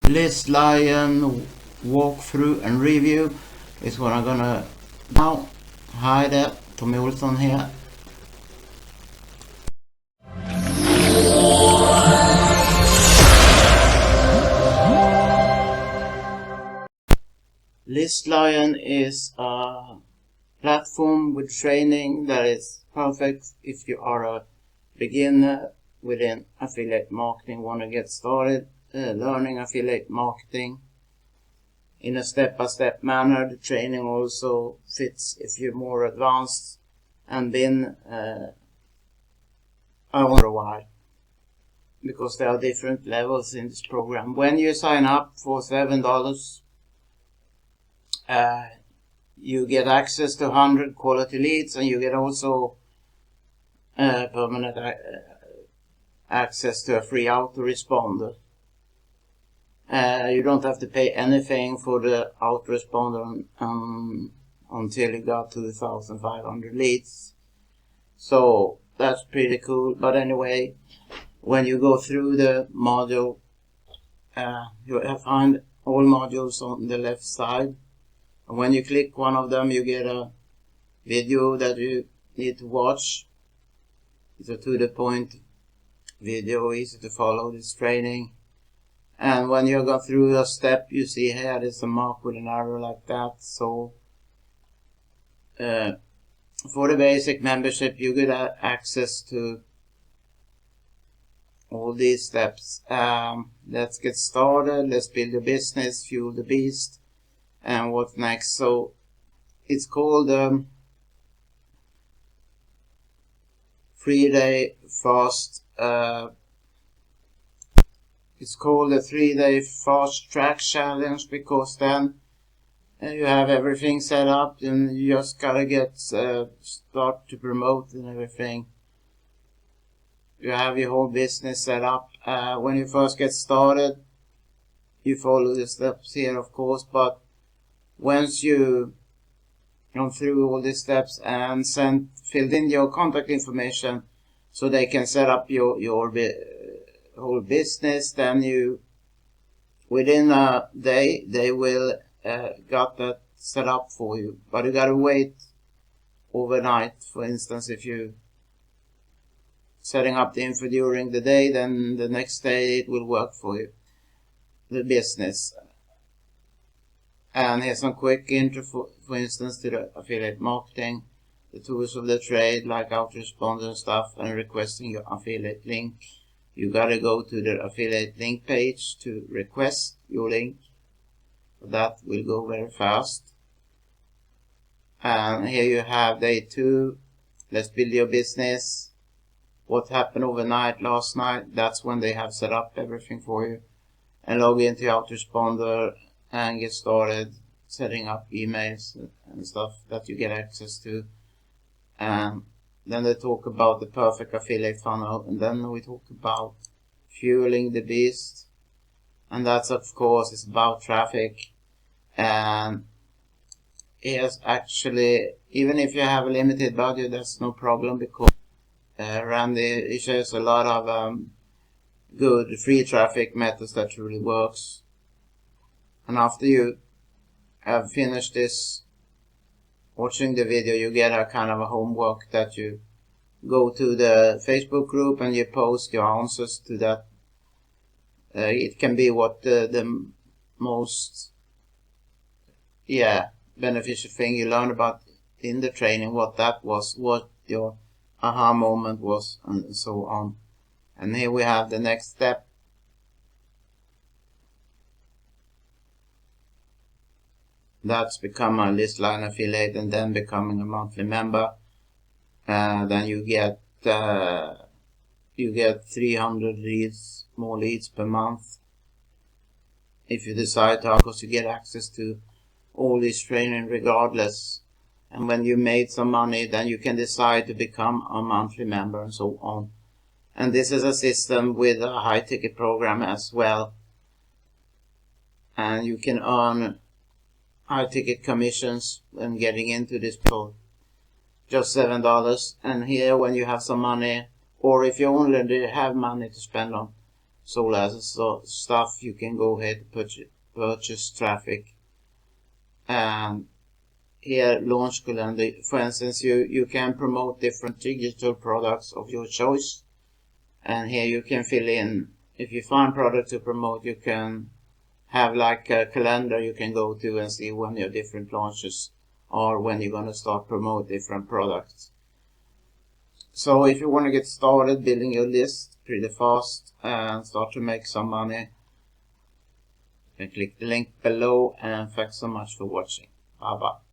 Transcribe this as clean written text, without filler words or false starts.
List Lion walkthrough and review is what I'm gonna now. Hi there, Tommy Olsson here. List Lion is a platform with training that is perfect if you are a beginner within affiliate marketing, want to get started learning affiliate marketing in a step-by-step manner. The training also fits if you're more advanced and been over a while, because there are different levels in this program. When you sign up for $7, you get access to 100 quality leads, and you get also permanent access to a free autoresponder. You don't have to pay anything for the autoresponder until you got to 2,500 leads. So that's pretty cool. But anyway, when you go through the module, you find all modules on the left side. And when you click one of them, you get a video that you need to watch. It's a to-the-point video, easy to follow this training. And when you go through a step, you see here there's a mark with an arrow like that. So for the basic membership, you get access to all these steps. Let's get started. Let's build a business, fuel the beast. And what's next? So it's called 3-day fast. It's called a 3-day fast track challenge, because then you have everything set up and you just gotta get start to promote and everything. You have your whole business set up. When you first get started, you follow the steps here, of course, but once you gone through all these steps and filled in your contact information so they can set up your whole business, then you, within a day, they will got that set up for you. But you gotta wait overnight. For instance, if you setting up the info during the day, then the next day it will work for you, the business. And here's some quick intro, for instance, to the affiliate marketing, the tools of the trade like autoresponder and stuff, and requesting your affiliate link. You gotta go to the affiliate link page to request your link. That will go very fast. And here you have day 2. Let's build your business. What happened overnight, last night? That's when they have set up everything for you. And log into your autoresponder and get started setting up emails and stuff that you get access to. And then they talk about the perfect affiliate funnel, and then we talk about fueling the beast, and that's, of course, it's about traffic. And yes, actually, even if you have a limited budget, that's no problem, because Randy shares a lot of good free traffic methods that really works. And after you have finished this, watching the video, you get a kind of a homework that you go to the Facebook group and you post your answers to that. It can be what the most beneficial thing you learn about in the training, what that was, what your aha moment was, and so on. And here we have the next step. That's become a List Lion affiliate and then becoming a monthly member. Then you get 300 leads, more leads per month. If you decide to, of course, you get access to all this training regardless. And when you made some money, then you can decide to become a monthly member and so on. And this is a system with a high ticket program as well. And you can earn high ticket commissions when getting into this pro, just $7. And here, when you have some money, or if you only have money to spend on sold as stuff, you can go ahead and purchase traffic. And here, launch calendar, for instance, you can promote different digital products of your choice. And here you can fill in, if you find product to promote, you can have like a calendar you can go to and see when your different launches are, when you're going to start promote different products. So if you want to get started building your list pretty fast and start to make some money, you can click the link below, and thanks so much for watching. Bye bye.